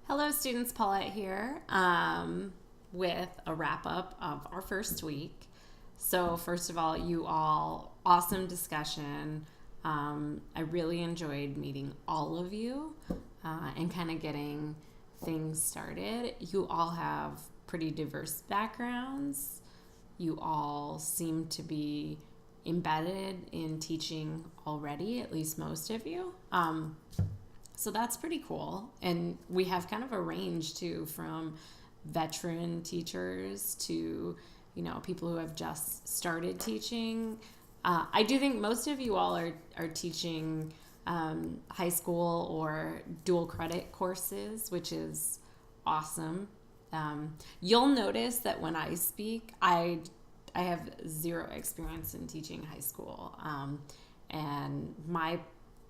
Hello, students. Paulette here with a wrap up of our first week. So, first of all, you all, awesome discussion. I really enjoyed meeting all of you and kind of getting things started. You all have pretty diverse backgrounds. You all seem to be embedded in teaching already, at least most of you. So that's pretty cool. And we have kind of a range too, from veteran teachers to, people who have just started teaching. I do think most of you all are teaching high school or dual credit courses, which is awesome. You'll notice that when I speak, I have zero experience in teaching high school. And my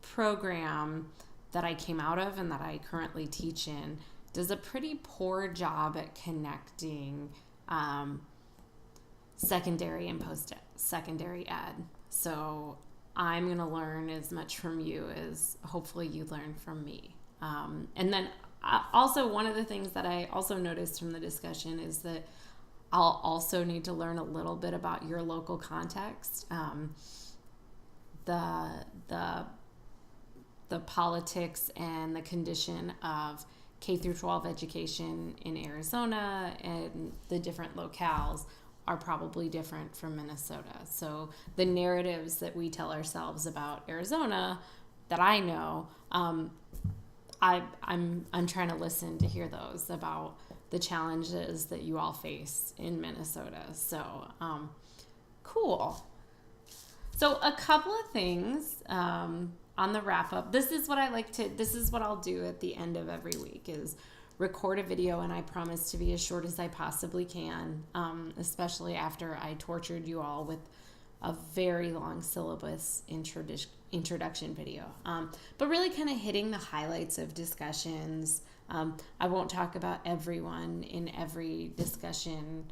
program that I came out of and that I currently teach in does a pretty poor job at connecting secondary and post-secondary ed. So I'm going to learn as much from you as hopefully you learn from me. And then also one of the things that I also noticed from the discussion is that I'll also need to learn a little bit about your local context. The politics and the condition of K through 12 education in Arizona and the different locales are probably different from Minnesota. So the narratives that we tell ourselves about Arizona that I know, I'm trying to listen to hear those about the challenges that you all face in Minnesota. So cool. So a couple of things on the wrap up. This is what I'll do at the end of every week is record a video, and I promise to be as short as I possibly can, especially after I tortured you all with a very long syllabus introduction video. But really kind of hitting the highlights of discussions. I won't talk about everyone in every discussion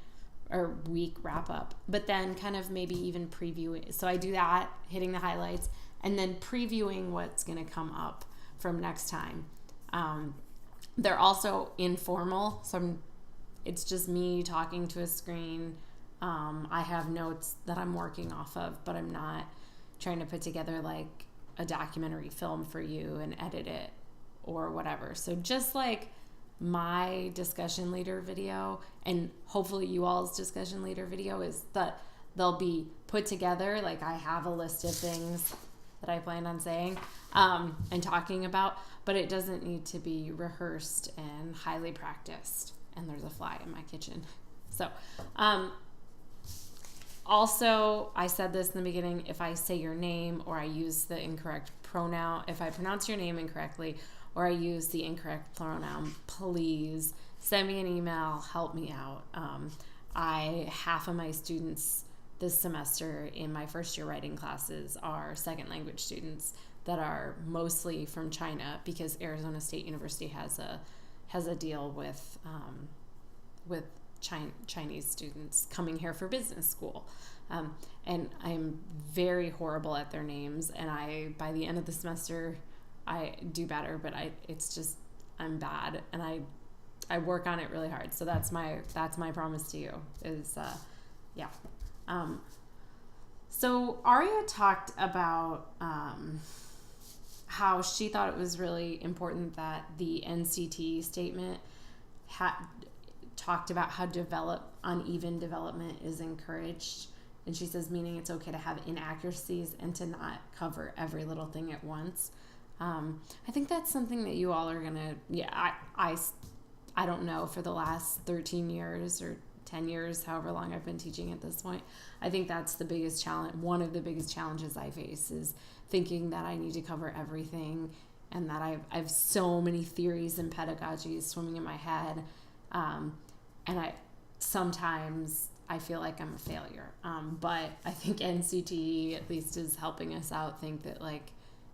or week wrap up, but then kind of maybe even previewing. So I do that, hitting the highlights, and then previewing what's going to come up from next time. They're also informal, so it's just me talking to a screen. I have notes that I'm working off of, but I'm not trying to put together like a documentary film for you and edit it or whatever. So just like my discussion leader video, and hopefully you all's discussion leader video, is that they'll be put together. Like I have a list of things that I planned on saying and talking about, but it doesn't need to be rehearsed and highly practiced. And there's a fly in my kitchen. So also, I said this in the beginning, if I say your name or I use the incorrect pronoun, if I pronounce your name incorrectly or I use the incorrect pronoun, please send me an email, help me out. Half of my students this semester in my first year writing classes are second language students that are mostly from China, because Arizona State University has a deal with Chinese students coming here for business school. And I'm very horrible at their names, and by the end of the semester I do better, but I'm bad, and I work on it really hard. So that's my promise to you is yeah. So Aria talked about how she thought it was really important that the NCT statement talked about how uneven development is encouraged. And she says, meaning it's okay to have inaccuracies and to not cover every little thing at once. I think that's something that you all are going to, I don't know, for the last 13 years or 10 years, however long I've been teaching at this point, I think that's the biggest challenge. One of the biggest challenges I face is thinking that I need to cover everything and that I have so many theories and pedagogies swimming in my head. And sometimes I feel like I'm a failure. But I think NCT at least is helping us out think that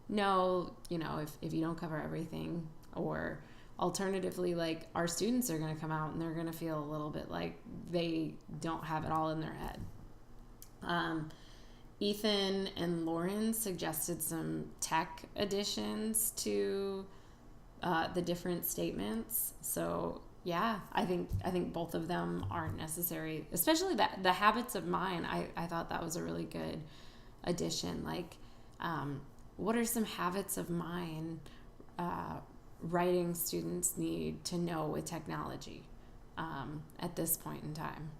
no, if you don't cover everything, or alternatively, our students are going to come out and they're going to feel a little bit like they don't have it all in their head. Ethan and Lauren suggested some tech additions to the different statements. So yeah, I think both of them are necessary, especially that the habits of mind. I thought that was a really good addition. Like, what are some habits of mind writing students need to know with technology at this point in time?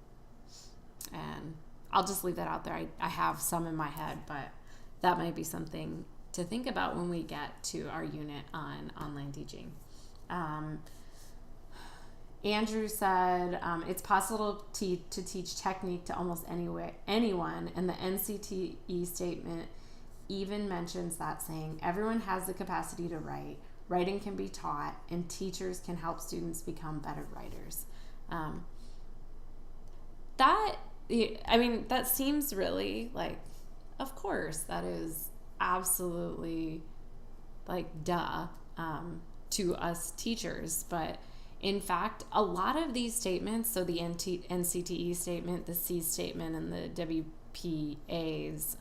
And I'll just leave that out there. I have some in my head, but that might be something to think about when we get to our unit on online teaching. Andrew said, it's possible to teach technique to almost anyone, and the NCTE statement even mentions that, saying everyone has the capacity to write. Writing can be taught, and teachers can help students become better writers. That seems really like, of course, that is absolutely like duh to us teachers, but in fact, a lot of these statements, so the NCTE statement, the C statement, and the WPA's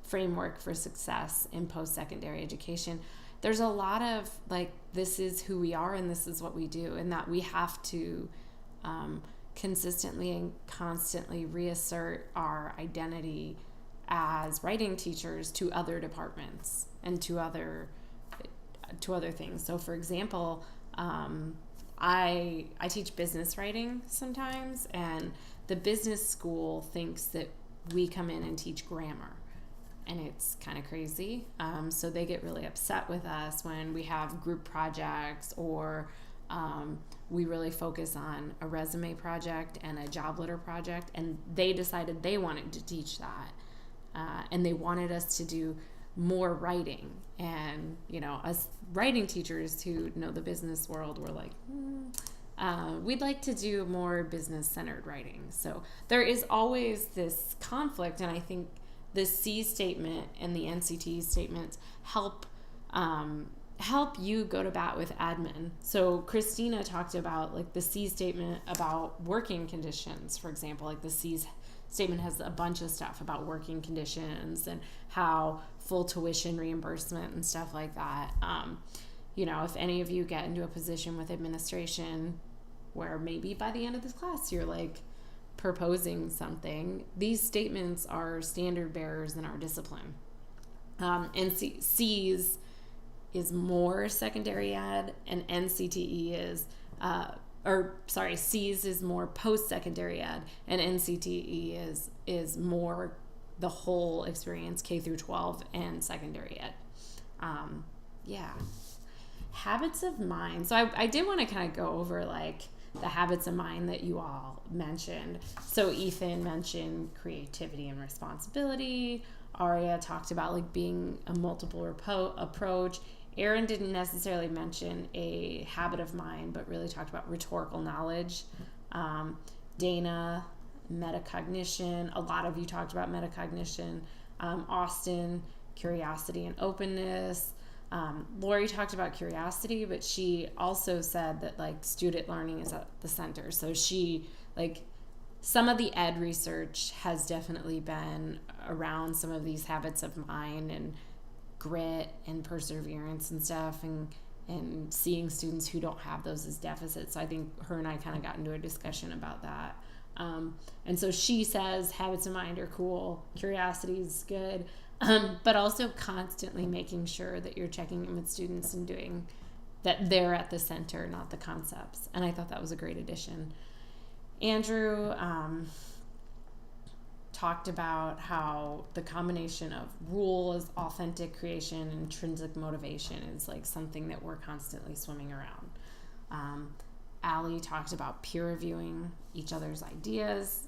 framework for success in post-secondary education, there's a lot of like, this is who we are and this is what we do, and that we have to consistently and constantly reassert our identity as writing teachers to other departments and to other things. So for example, I teach business writing sometimes, and the business school thinks that we come in and teach grammar, and it's kind of crazy. So they get really upset with us when we have group projects, or we really focus on a resume project and a job letter project, and they decided they wanted to teach that, and they wanted us to do more writing. And us writing teachers who know the business world were like, we'd like to do more business-centered writing. So there is always this conflict, and I think the C statement and the NCTE statements help you go to bat with admin. So Christina talked about like the C statement about working conditions, for example. Like the C statement has a bunch of stuff about working conditions and how full tuition reimbursement and stuff like that. If any of you get into a position with administration where maybe by the end of this class you're like proposing something, these statements are standard bearers in our discipline. And C's is more secondary ed, and NCTE C's is more post-secondary ed, and NCTE is more the whole experience, K through 12 and secondary ed. Habits of mind. So I did want to kind of go over like the habits of mind that you all mentioned. So Ethan mentioned creativity and responsibility. Aria talked about like being a multiple approach. Aaron didn't necessarily mention a habit of mind, but really talked about rhetorical knowledge. Dana, metacognition. A lot of you talked about metacognition. Austin, curiosity and openness. Lori talked about curiosity, but she also said that like student learning is at the center. So she some of the ed research has definitely been around some of these habits of mind and grit and perseverance and stuff, and seeing students who don't have those as deficits. So I think her and I kind of got into a discussion about that. And so she says habits of mind are cool, curiosity is good, but also constantly making sure that you're checking in with students and doing that they're at the center, not the concepts. And I thought that was a great addition. Andrew talked about how the combination of rules, authentic creation, and intrinsic motivation is like something that we're constantly swimming around. Allie talked about peer reviewing each other's ideas.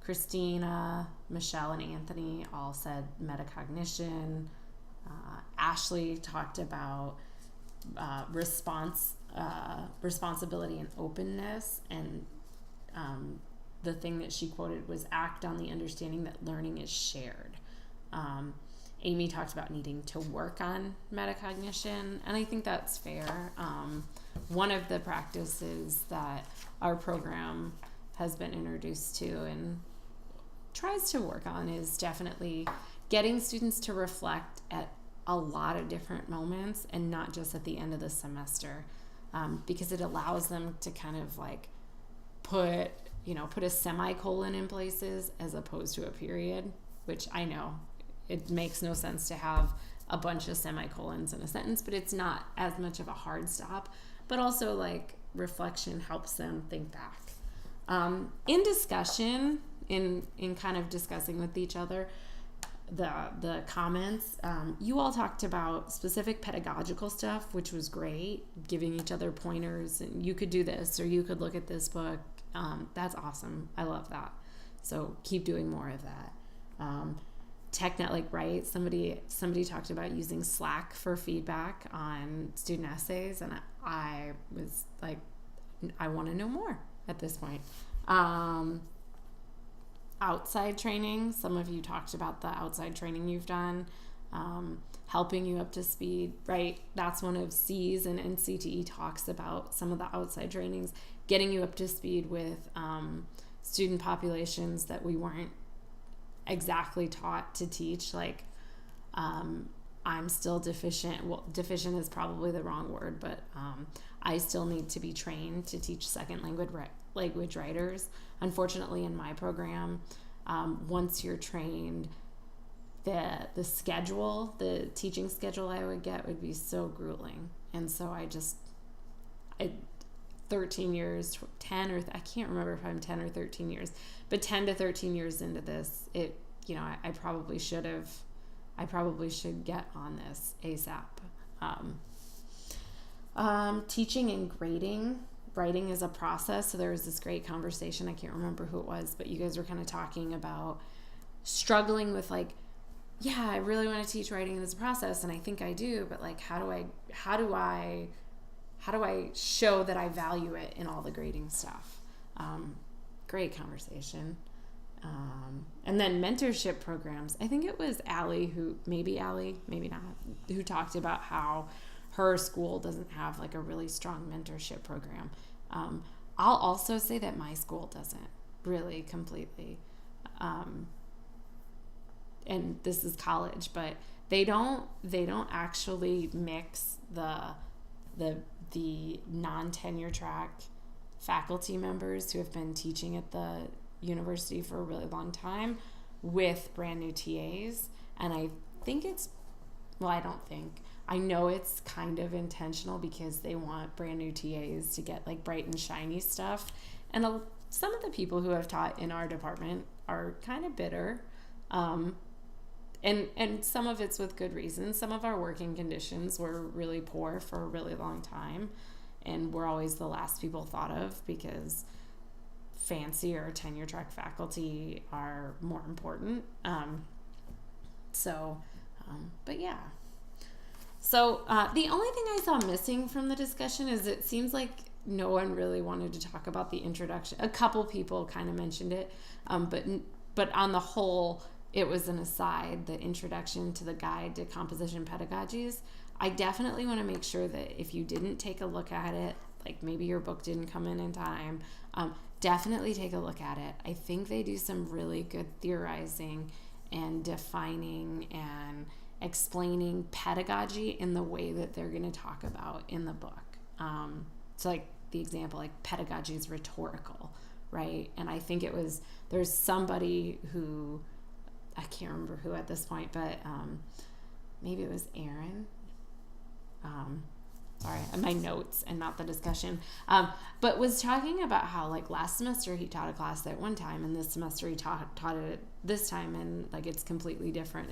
Christina, Michelle, and Anthony all said metacognition. Ashley talked about responsibility and openness, and the thing that she quoted was act on the understanding that learning is shared. Amy talked about needing to work on metacognition, and I think that's fair. One of the practices that our program has been introduced to and tries to work on is definitely getting students to reflect a lot of different moments and not just at the end of the semester, because it allows them to kind of like put a semicolon in places as opposed to a period, which I know it makes no sense to have a bunch of semicolons in a sentence, but it's not as much of a hard stop. But also, like, reflection helps them think back. In discussion, in kind of discussing with each other the comments, you all talked about specific pedagogical stuff, which was great, giving each other pointers, and you could do this or you could look at this book. That's awesome. I love that. So keep doing more of that. Right? Somebody talked about using Slack for feedback on student essays, and I was like, I want to know more at this point. Outside training. Some of you talked about the outside training you've done, helping you up to speed, right? That's one of C's, and NCTE talks about some of the outside trainings, getting you up to speed with student populations that we weren't exactly taught to teach. Like, I'm still deficient. Well, deficient is probably the wrong word, but I still need to be trained to teach second language writers. Unfortunately, in my program, once you're trained, the schedule, the teaching schedule I would get would be so grueling. And so 13 years, 10 or I can't remember if I'm 10 or 13 years, but 10 to 13 years into this, I probably should get on this ASAP. Teaching and grading. Writing is a process. So there was this great conversation. I can't remember who it was, but you guys were kind of talking about struggling with, like, yeah, I really want to teach writing as a process, and I think I do, but like, how do I show that I value it in all the grading stuff? Great conversation. And then mentorship programs. I think it was Allie, maybe not, who talked about how her school doesn't have like a really strong mentorship program. I'll also say that my school doesn't really completely. And this is college, but they don't actually mix the non-tenure track faculty members who have been teaching at the university for a really long time with brand new TAs. And I know it's kind of intentional because they want brand new TAs to get like bright and shiny stuff. And some of the people who have taught in our department are kind of bitter. And some of it's with good reason. Some of our working conditions were really poor for a really long time, and we're always the last people thought of because fancier tenure track faculty are more important. But yeah. So the only thing I saw missing from the discussion is it seems like no one really wanted to talk about the introduction. A couple people kind of mentioned it, but on the whole, it was an aside, the introduction to the guide to composition pedagogies. I definitely want to make sure that if you didn't take a look at it, like maybe your book didn't come in time, definitely take a look at it. I think they do some really good theorizing and defining and explaining pedagogy in the way that they're going to talk about in the book. So like the example, like pedagogy is rhetorical, right? And I think there's somebody who, I can't remember who at this point, but maybe it was Aaron. Sorry, my notes and not the discussion. But was talking about how like last semester he taught a class at one time, and this semester he taught it this time, and like it's completely different,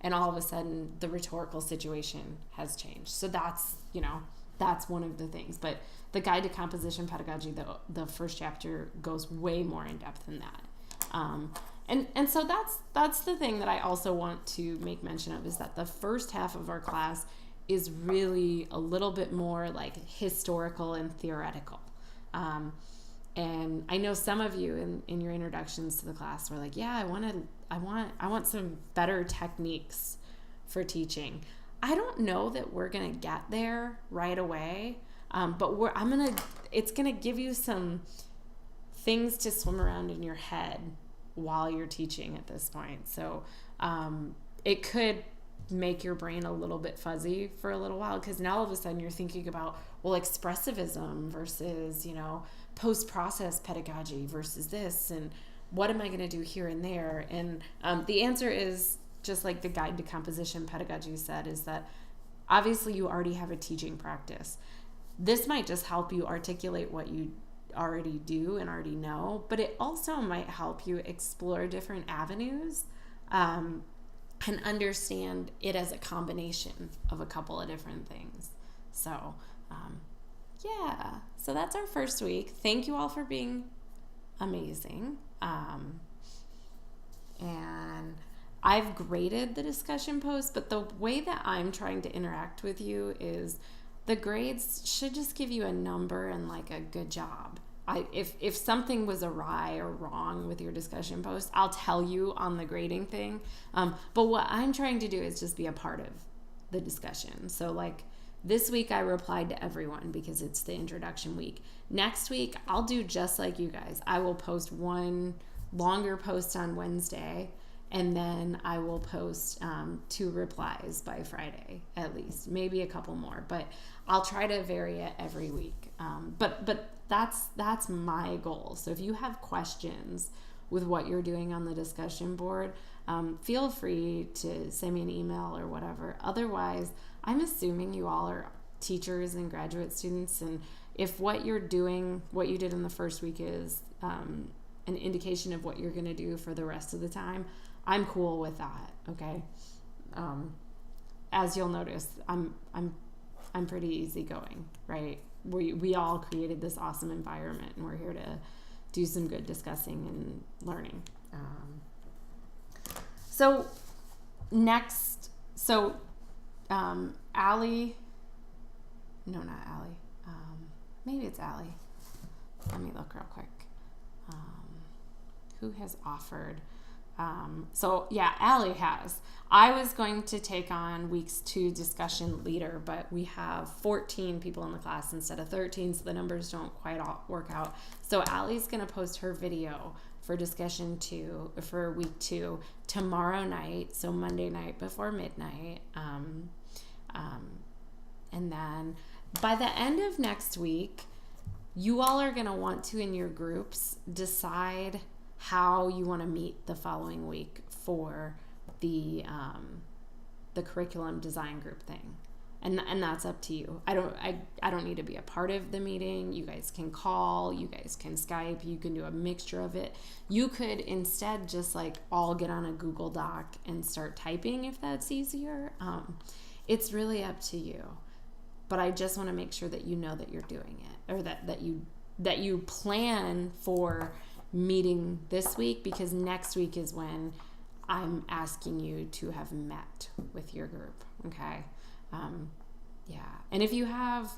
and all of a sudden the rhetorical situation has changed. So that's one of the things. But the Guide to Composition Pedagogy, the first chapter goes way more in depth than that. And so that's the thing that I also want to make mention of, is that the first half of our class is really a little bit more like historical and theoretical. And I know some of you in your introductions to the class were like, yeah, I want some better techniques for teaching. I don't know that we're going to get there right away. But it's going to give you some things to swim around in your head while you're teaching at this point. So it could make your brain a little bit fuzzy for a little while, because now all of a sudden you're thinking about, well, expressivism versus, post-process pedagogy versus this, and what am I going to do here and there? And the answer is, just like the Guide to Composition Pedagogy said, is that obviously you already have a teaching practice. This might just help you articulate what you already do and already know, but it also might help you explore different avenues and understand it as a combination of a couple of different things. So, so that's our first week. Thank you all for being amazing. And I've graded the discussion post, but the way that I'm trying to interact with you is the grades should just give you a number and like a good job. If something was awry or wrong with your discussion post, I'll tell you on the grading thing. But what I'm trying to do is just be a part of the discussion. So like this week I replied to everyone because it's the introduction week. Next week I'll do just like you guys. I will post one longer post on Wednesday, and then I will post 2 replies by Friday at least, maybe a couple more, but I'll try to vary it every week. But that's my goal. So if you have questions with what you're doing on the discussion board, feel free to send me an email or whatever. Otherwise, I'm assuming you all are teachers and graduate students, and if what you're doing, what you did in the first week is an indication of what you're going to do for the rest of the time, I'm cool with that. Okay. As you'll notice, I'm pretty easygoing, right? We all created this awesome environment, and we're here to do some good discussing and learning. Allie, no, not Allie. Maybe it's Allie. Let me look real quick. Who has offered? Allie has. I was going to take on weeks 2 discussion leader, but we have 14 people in the class instead of 13, so the numbers don't quite all work out. So Allie's going to post her video for discussion 2 for week 2 tomorrow night, so Monday night before midnight. And then by the end of next week, you all are going to want to, in your groups, decide how you want to meet the following week for the curriculum design group thing, and that's up to you. I don't need to be a part of the meeting. You guys can call, you guys can Skype, you can do a mixture of it. You could instead just like all get on a Google Doc and start typing if that's easier. It's really up to you, but I just want to make sure that you know that you're doing it, or that you plan for meeting this week, because next week is when I'm asking you to have met with your group. Okay. And if you have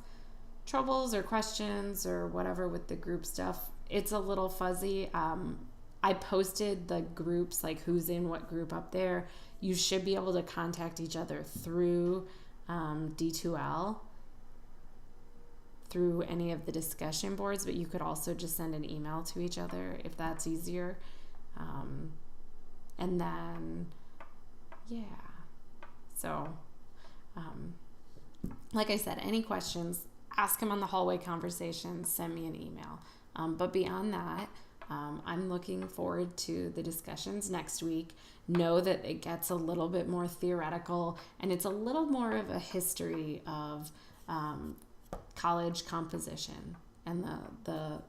troubles or questions or whatever with the group stuff, it's a little fuzzy. I posted the groups, like who's in what group, up there. You should be able to contact each other through D2L, through any of the discussion boards, but you could also just send an email to each other if that's easier. And then, like I said, any questions, ask them on the hallway conversation, send me an email. But beyond that, I'm looking forward to the discussions next week. Know that it gets a little bit more theoretical, and it's a little more of a history of college composition and the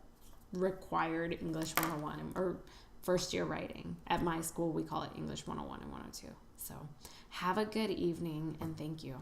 required English 101 or first year writing. At my school, we call it English 101 and 102. So have a good evening, and thank you.